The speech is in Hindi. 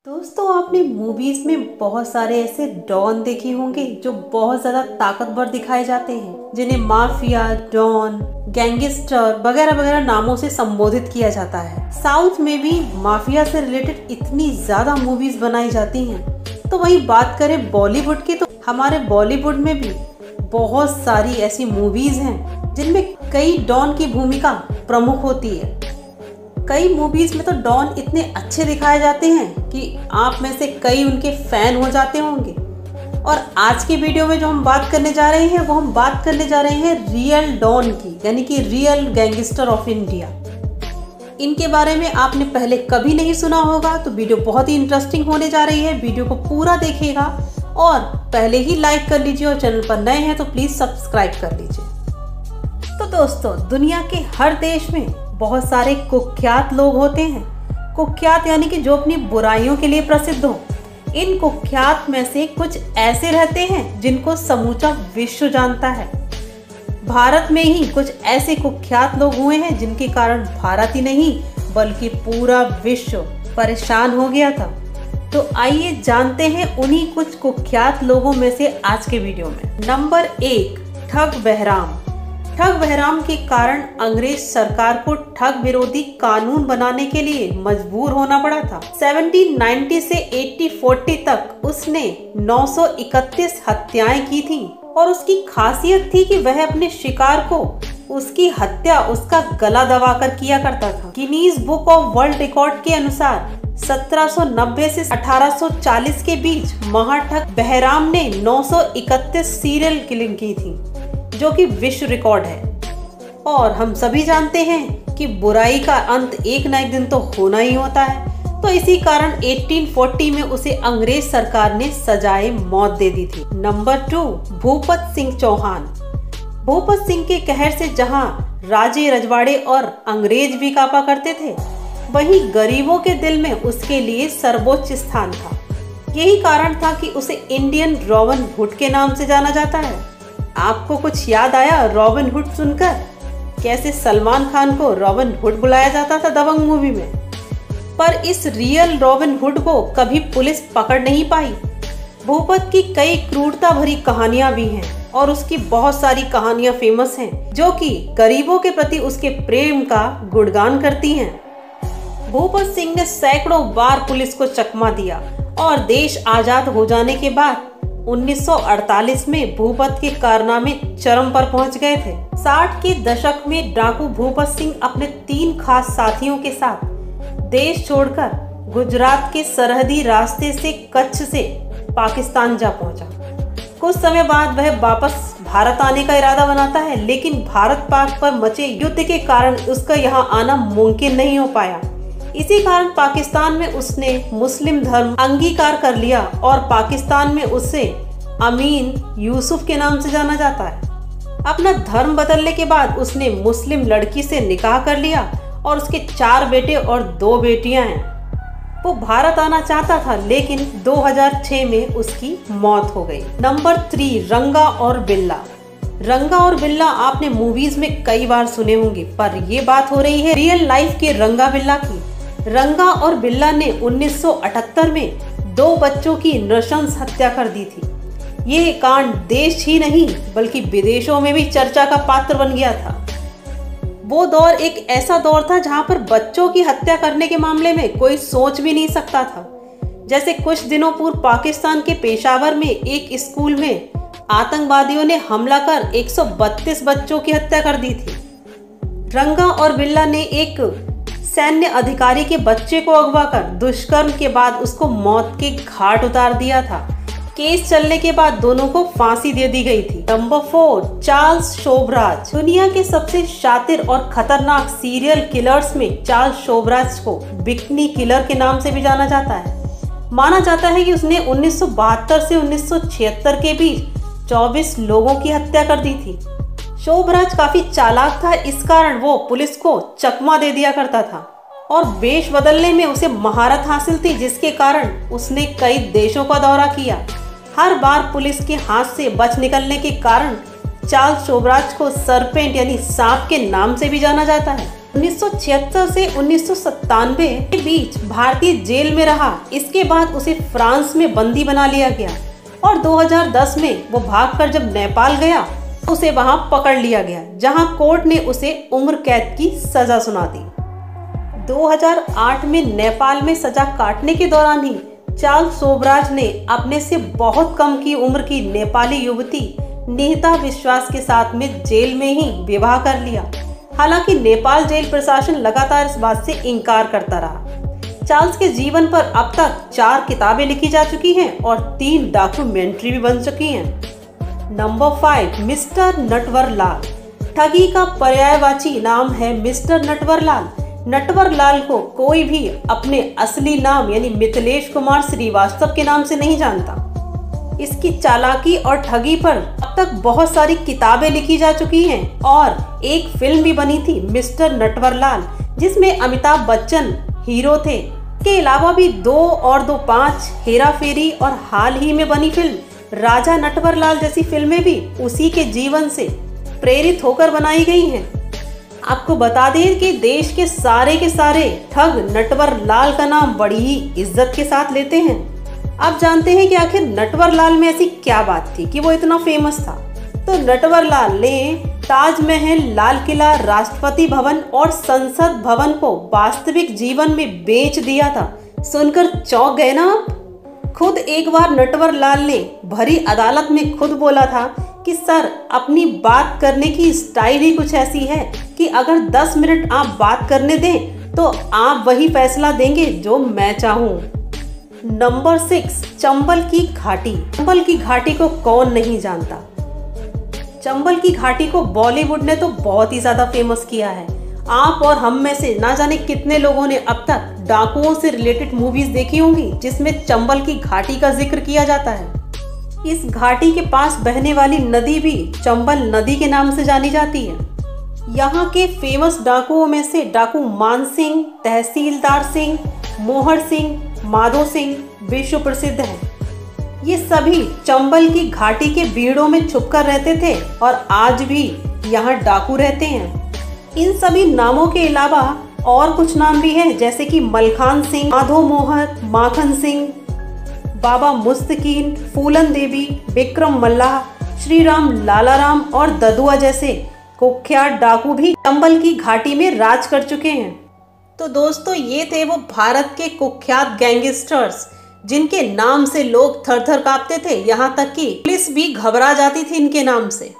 दोस्तों, आपने मूवीज में बहुत सारे ऐसे डॉन देखे होंगे जो बहुत ज्यादा ताकतवर दिखाए जाते हैं, जिन्हें माफिया, डॉन, गैंगस्टर वगैरह वगैरह नामों से संबोधित किया जाता है। साउथ में भी माफिया से रिलेटेड इतनी ज्यादा मूवीज बनाई जाती हैं। तो वही बात करें बॉलीवुड की, तो हमारे बॉलीवुड में भी बहुत सारी ऐसी मूवीज हैं जिनमें कई डॉन की भूमिका प्रमुख होती है। कई मूवीज में तो डॉन इतने अच्छे दिखाए जाते हैं कि आप में से कई उनके फैन हो जाते होंगे। और आज की वीडियो में जो हम बात करने जा रहे हैं, वो हम बात करने जा रहे हैं रियल डॉन की, यानी कि रियल गैंगस्टर ऑफ इंडिया। इनके बारे में आपने पहले कभी नहीं सुना होगा, तो वीडियो बहुत ही इंटरेस्टिंग होने जा रही है। वीडियो को पूरा देखिएगा और पहले ही लाइक कर लीजिए, और चैनल पर नए हैं तो प्लीज सब्सक्राइब कर लीजिए। तो दोस्तों, दुनिया के हर देश में बहुत सारे कुख्यात लोग होते हैं। कुख्यात यानी कि जो अपनी बुराइयों के लिए प्रसिद्ध हो। इन कुख्यात में से कुछ ऐसे रहते हैं जिनको समूचा विश्व जानता है। भारत में ही कुछ ऐसे कुख्यात लोग हुए हैं जिनके कारण भारत ही नहीं बल्कि पूरा विश्व परेशान हो गया था। तो आइए जानते हैं उन्हीं कुछ कुख्यात लोगों में से आज के वीडियो में। नंबर 1, ठग बहराम। ठग बहराम के कारण अंग्रेज सरकार को ठग विरोधी कानून बनाने के लिए मजबूर होना पड़ा था। 1790 से 1840 तक उसने 931 हत्याएं की थी, और उसकी खासियत थी कि वह अपने शिकार को उसकी हत्या उसका गला दबाकर किया करता था। Guinness book of world record के अनुसार 1790 से 1840 के बीच महाठग बहराम ने 931 सीरियल किलिंग की थी, जो कि विश्व रिकॉर्ड है। और हम सभी जानते हैं कि बुराई का अंत एक न एक दिन तो होना ही होता है। तो इसी कारण 1840 में उसे अंग्रेज सरकार ने सजाए मौत दे दी थी। नंबर 2, भूपत सिंह चौहान। भूपत सिंह के कहर से जहां राजे रजवाड़े और अंग्रेज भी कांपा करते थे, वहीं गरीबों के दिल में उसके लिए सर्वोच्च स्थान था। यही कारण था कि उसे इंडियन रॉबिन हुड के नाम से जाना जाता है। आपको कुछ याद आया रॉबिन हुड सुनकर? कैसे सलमान खान को रॉबिन हुड बुलाया जाता था दबंग मूवी में। पर इस रियल रॉबिन हुड को कभी पुलिस पकड़ नहीं पाई। भूपत की कई क्रूरता भरी कहानियां भी हैं, और उसकी बहुत सारी कहानियां फेमस हैं जो कि गरीबों के प्रति उसके प्रेम का गुणगान करती हैं। भूपत सिंह ने सैकड़ों बार पुलिस को चकमा दिया, और देश आजाद हो जाने के बाद 1948 में भूपत के कारनामे चरम पर पहुंच गए थे। 60 के दशक में डाकू भूपत सिंह अपने 3 खास साथियों के साथ देश छोड़कर गुजरात के सरहदी रास्ते से कच्छ से पाकिस्तान जा पहुंचा। कुछ समय बाद वह वापस भारत आने का इरादा बनाता है, लेकिन भारत पाक पर मचे युद्ध के कारण उसका यहाँ आना मुमकिन नहीं हो पाया। इसी कारण पाकिस्तान में उसने मुस्लिम धर्म अंगीकार कर लिया, और पाकिस्तान में उसे अमीन यूसुफ के नाम से जाना जाता है। अपना धर्म बदलने के बाद उसने मुस्लिम लड़की से निकाह कर लिया, और उसके 4 बेटे और 2 बेटियां हैं। वो भारत आना चाहता था, लेकिन 2006 में उसकी मौत हो गई। नंबर 3, रंगा और बिल्ला। रंगा और बिल्ला आपने मूवीज में कई बार सुने होंगे, पर ये बात हो रही है रियल लाइफ के रंगा बिल्ला की। रंगा और बिल्ला ने 1978 में 2 बच्चों की नृशंस हत्या कर दी थी। ये कांड देश ही नहीं बल्कि विदेशों में भी चर्चा का पात्र बन गया था। वो दौर एक ऐसा दौर था जहां पर बच्चों की हत्या करने के मामले में कोई सोच भी नहीं सकता था। जैसे कुछ दिनों पूर्व पाकिस्तान के पेशावर में एक स्कूल में आतंकवादियों ने हमला कर 132 बच्चों की हत्या कर दी थी। रंगा और बिल्ला ने एक सैन्य अधिकारी के बच्चे को अगवा कर दुष्कर्म के बाद उसको मौत के घाट उतार दिया था। केस चलने के बाद दोनों को फांसी दे दी गई थी। नंबर 4, चार्ल्स शोभराज। दुनिया के सबसे शातिर और खतरनाक सीरियल किलर्स में चार्ल्स शोभराज को बिकनी किलर के नाम से भी जाना जाता है। माना जाता है कि उसने 1972 से 1976 के बीच 24 लोगों की हत्या कर दी थी। शोभराज काफी चालाक था, इस कारण वो पुलिस को चकमा दे दिया करता था, और वेश बदलने में उसे महारत हासिल थी, जिसके कारण उसने कई देशों का दौरा किया। हर बार पुलिस के हाथ से बच निकलने के कारण चार्ल्स शोभराज को सरपेंट यानी सांप के नाम से भी जाना जाता है। 1976 से 1997 के बीच भारतीय जेल में रहा। इसके बाद उसे फ्रांस में बंदी बना लिया गया और 2010 में वो भागकर जब नेपाल गया तो उसे वहां पकड़ लिया गया, जहां कोर्ट ने उसे उम्र कैद की सजा सुना दी। 2008 में नेपाल में सजा काटने के दौरान ही चार्ल्स सोबराज ने अपने से बहुत कम की उम्र की नेपाली युवती निहिता विश्वास के साथ में जेल में ही विवाह कर लिया। हालांकि नेपाल जेल प्रशासन लगातार इस बात से इनकार करता रहा। चार्ल्स के जीवन पर अब तक 4 किताबें लिखी जा चुकी हैं और 3 डॉक्यूमेंट्री भी बन चुकी हैं। Number 5, mister Natwarlal. ठगी का पर्यायवाची नाम है मिस्टर नटवरलाल। नटवरलाल को कोई भी अपने असली नाम यानी मिथिलेश कुमार श्रीवास्तव के नाम से नहीं जानता। इसकी चालाकी और ठगी पर अब तक बहुत सारी किताबें लिखी जा चुकी हैं और एक फिल्म भी बनी थी मिस्टर नटवरलाल, जिसमें अमिताभ बच्चन हीरो थे। के अलावा भी 2 और 2 5, हेरा फेरी और हाल ही में बनी फिल्म राजा नटवरलाल जैसी फिल्में भी उसी के जीवन से प्रेरित होकर बनाई गई हैं। आपको बता दें कि देश के सारे ठग नटवरलाल का नाम बड़ी ही इज्जत के साथ लेते हैं। अब जानते हैं कि आखिर नटवरलाल में ऐसी क्या बात थी कि वो इतना फेमस था। तो नटवरलाल ने ताजमहल, लाल किला, राष्ट्रपति भवन और संसद भवन को वास्तविक जीवन में बेच दिया था। सुनकर चौंक गए ना आप? खुद एक बार नटवरलाल ने भरी अदालत में खुद बोला था कि सर, अपनी बात करने की स्टाइल ही कुछ ऐसी है कि अगर 10 मिनट आप बात करने दें तो आप वही फैसला देंगे जो मैं चाहूँ। नंबर 6, चंबल की घाटी। चंबल की घाटी को कौन नहीं जानता। चंबल की घाटी को बॉलीवुड ने तो बहुत ही ज्यादा फेमस किया है। आप और हम में से ना जाने कितने लोगों ने अब तक डाकुओं से रिलेटेड मूवीज देखी होंगी जिसमें चंबल की घाटी का जिक्र किया जाता है। इस घाटी के पास बहने वाली नदी भी चंबल नदी के नाम से जानी जाती है। यहाँ के फेमस डाकुओं में से डाकू मान सिंह, तहसीलदार सिंह, मोहर सिंह, माधो सिंह विश्व प्रसिद्ध हैं। ये सभी चंबल की घाटी के बीड़ों में छुपकर रहते थे और आज भी यहाँ डाकू रहते हैं। इन सभी नामों के अलावा और कुछ नाम भी हैं, जैसे कि मलखान सिंह, माधो मोहर, माखन सिंह, बाबा मुस्तकीन, फूलन देवी, विक्रम मल्लाह, श्री राम लालाराम और ददुआ जैसे कुख्यात डाकू भी चंबल की घाटी में राज कर चुके हैं। तो दोस्तों, ये थे वो भारत के कुख्यात गैंगस्टर्स जिनके नाम से लोग थर थर कांपते थे। यहाँ तक कि पुलिस भी घबरा जाती थी इनके नाम से।